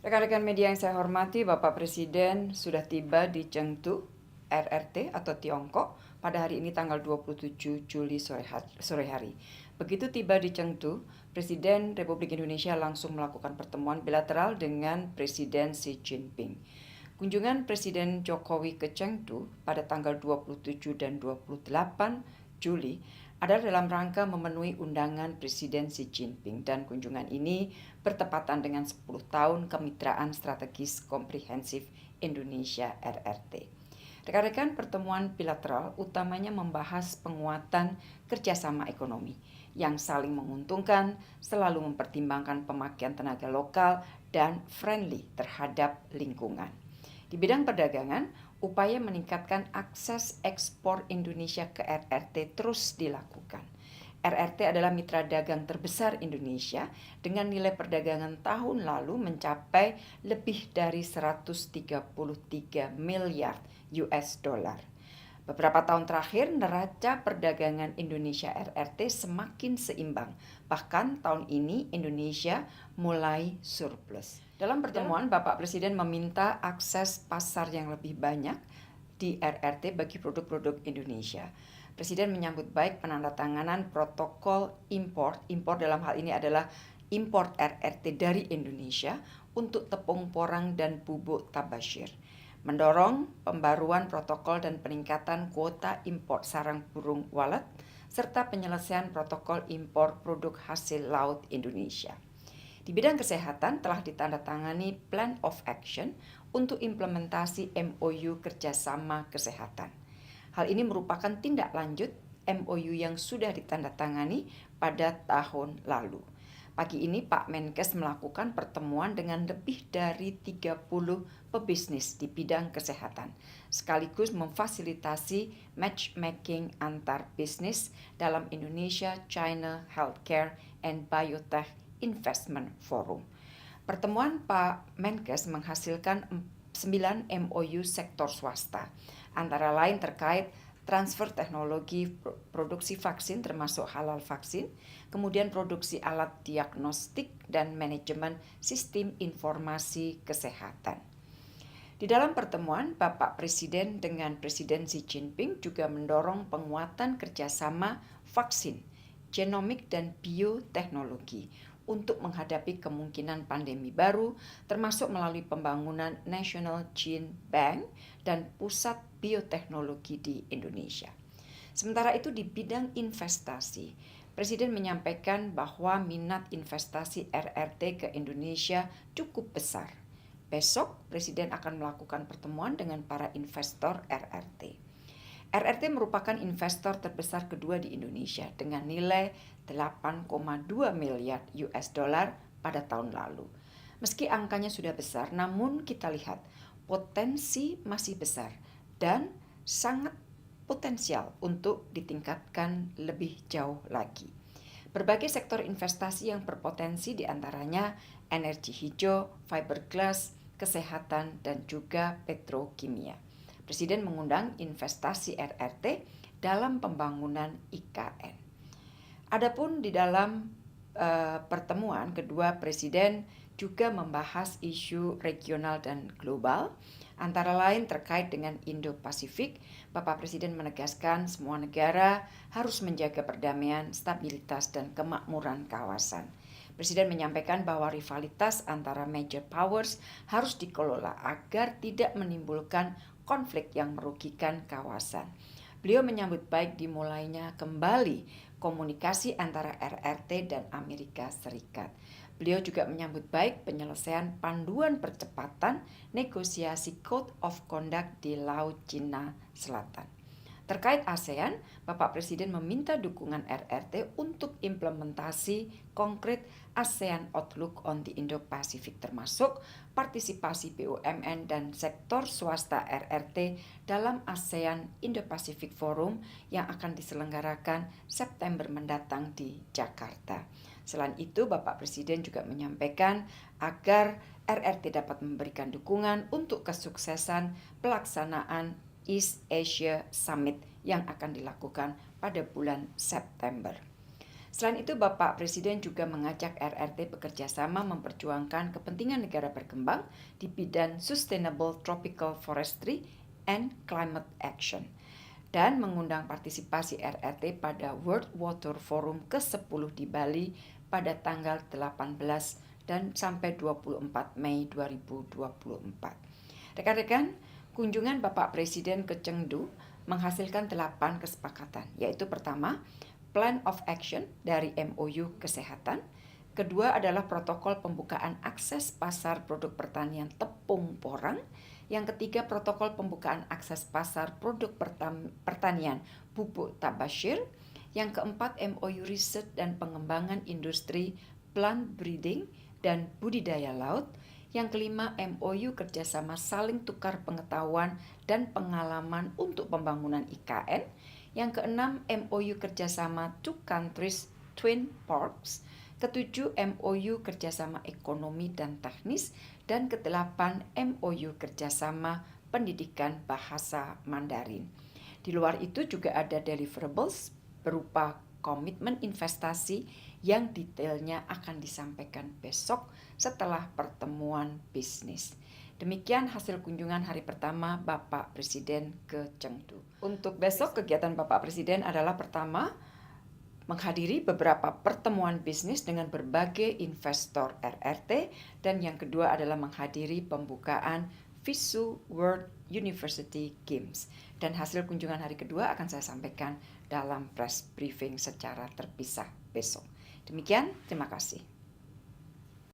Rekan-rekan media yang saya hormati, Bapak Presiden sudah tiba di Chengdu, RRT atau Tiongkok pada hari ini tanggal 27 Juli sore hari. Begitu tiba di Chengdu, Presiden Republik Indonesia langsung melakukan pertemuan bilateral dengan Presiden Xi Jinping. Kunjungan Presiden Jokowi ke Chengdu pada tanggal 27 dan 28 Juli adalah dalam rangka memenuhi undangan Presiden Xi Jinping, dan kunjungan ini bertepatan dengan 10 tahun kemitraan strategis komprehensif Indonesia RRT. Rekan-rekan, pertemuan bilateral utamanya membahas penguatan kerjasama ekonomi yang saling menguntungkan, selalu mempertimbangkan pemakaian tenaga lokal dan friendly terhadap lingkungan. Di bidang perdagangan, upaya meningkatkan akses ekspor Indonesia ke RRT terus dilakukan. RRT adalah mitra dagang terbesar Indonesia dengan nilai perdagangan tahun lalu mencapai lebih dari 133 miliar US dollar. Beberapa tahun terakhir, neraca perdagangan Indonesia RRT semakin seimbang. Bahkan tahun ini Indonesia mulai surplus. Dalam pertemuan, Bapak Presiden meminta akses pasar yang lebih banyak di RRT bagi produk-produk Indonesia. Presiden menyambut baik penandatanganan protokol impor. Impor dalam hal ini adalah impor RRT dari Indonesia untuk tepung porang dan bubuk tabasyir. Mendorong pembaruan protokol dan peningkatan kuota impor sarang burung walet, serta penyelesaian protokol impor produk hasil laut Indonesia. Di bidang kesehatan telah ditandatangani Plan of Action untuk implementasi MOU kerjasama kesehatan. Hal ini merupakan tindak lanjut MOU yang sudah ditandatangani pada tahun lalu. Pagi ini Pak Menkes melakukan pertemuan dengan lebih dari 30 pebisnis di bidang kesehatan, sekaligus memfasilitasi matchmaking antar bisnis dalam Indonesia China Healthcare and Biotech Investment Forum. Pertemuan Pak Menkes menghasilkan 9 MOU sektor swasta, antara lain terkait transfer teknologi produksi vaksin termasuk halal vaksin, kemudian produksi alat diagnostik dan manajemen sistem informasi kesehatan. Di dalam pertemuan, Bapak Presiden dengan Presiden Xi Jinping juga mendorong penguatan kerjasama vaksin, genomik dan bioteknologi untuk menghadapi kemungkinan pandemi baru, termasuk melalui pembangunan National Gene Bank dan pusat bioteknologi di Indonesia. Sementara itu di bidang investasi, Presiden menyampaikan bahwa minat investasi RRT ke Indonesia cukup besar. Besok, Presiden akan melakukan pertemuan dengan para investor RRT. RRT merupakan investor terbesar kedua di Indonesia dengan nilai 8,2 miliar US dollar pada tahun lalu. Meski angkanya sudah besar, namun kita lihat potensi masih besar dan sangat potensial untuk ditingkatkan lebih jauh lagi. Berbagai sektor investasi yang berpotensi diantaranya energi hijau, fiberglass, kesehatan, dan juga petrokimia. Presiden mengundang investasi RRT dalam pembangunan IKN. Adapun di dalam pertemuan kedua Presiden juga membahas isu regional dan global, antara lain terkait dengan Indo-Pasifik. Bapak Presiden menegaskan semua negara harus menjaga perdamaian, stabilitas, dan kemakmuran kawasan. Presiden menyampaikan bahwa rivalitas antara major powers harus dikelola agar tidak menimbulkan konflik yang merugikan kawasan. Beliau menyambut baik dimulainya kembali komunikasi antara RRT dan Amerika Serikat. Beliau juga menyambut baik penyelesaian panduan percepatan negosiasi Code of Conduct di Laut Cina Selatan. Terkait ASEAN, Bapak Presiden meminta dukungan RRT untuk implementasi konkret ASEAN Outlook on the Indo-Pacific, termasuk partisipasi BUMN dan sektor swasta RRT dalam ASEAN Indo-Pacific Forum yang akan diselenggarakan September mendatang di Jakarta. Selain itu, Bapak Presiden juga menyampaikan agar RRT dapat memberikan dukungan untuk kesuksesan pelaksanaan East Asia Summit yang akan dilakukan pada bulan September. Selain itu, Bapak Presiden juga mengajak RRT bekerja sama memperjuangkan kepentingan negara berkembang di bidang Sustainable Tropical Forestry and Climate Action dan mengundang partisipasi RRT pada World Water Forum ke-10 di Bali pada tanggal 18 dan sampai 24 Mei 2024. Rekan-rekan, kunjungan Bapak Presiden ke Chengdu menghasilkan 8 kesepakatan, yaitu pertama, Plan of Action dari MOU Kesehatan. Kedua adalah protokol pembukaan akses pasar produk pertanian tepung porang. Yang ketiga, protokol pembukaan akses pasar produk pertanian bubuk tabashir. Yang keempat, MOU riset dan pengembangan industri plant breeding dan budidaya laut. Yang kelima, MOU kerjasama saling tukar pengetahuan dan pengalaman untuk pembangunan IKN. Yang keenam, MOU kerjasama Two Countries Twin Ports. Ketujuh, MOU kerjasama ekonomi dan teknis. Dan kedelapan, MOU kerjasama pendidikan bahasa Mandarin. Di luar itu juga ada deliverables berupa komitmen investasi yang detailnya akan disampaikan besok setelah pertemuan bisnis. Demikian hasil kunjungan hari pertama Bapak Presiden ke Chengdu. Untuk besok kegiatan Bapak Presiden adalah pertama, menghadiri beberapa pertemuan bisnis dengan berbagai investor RRT, dan yang kedua adalah menghadiri pembukaan FISU World University Games. Dan hasil kunjungan hari kedua akan saya sampaikan dalam press briefing secara terpisah besok. Demikian, terima kasih.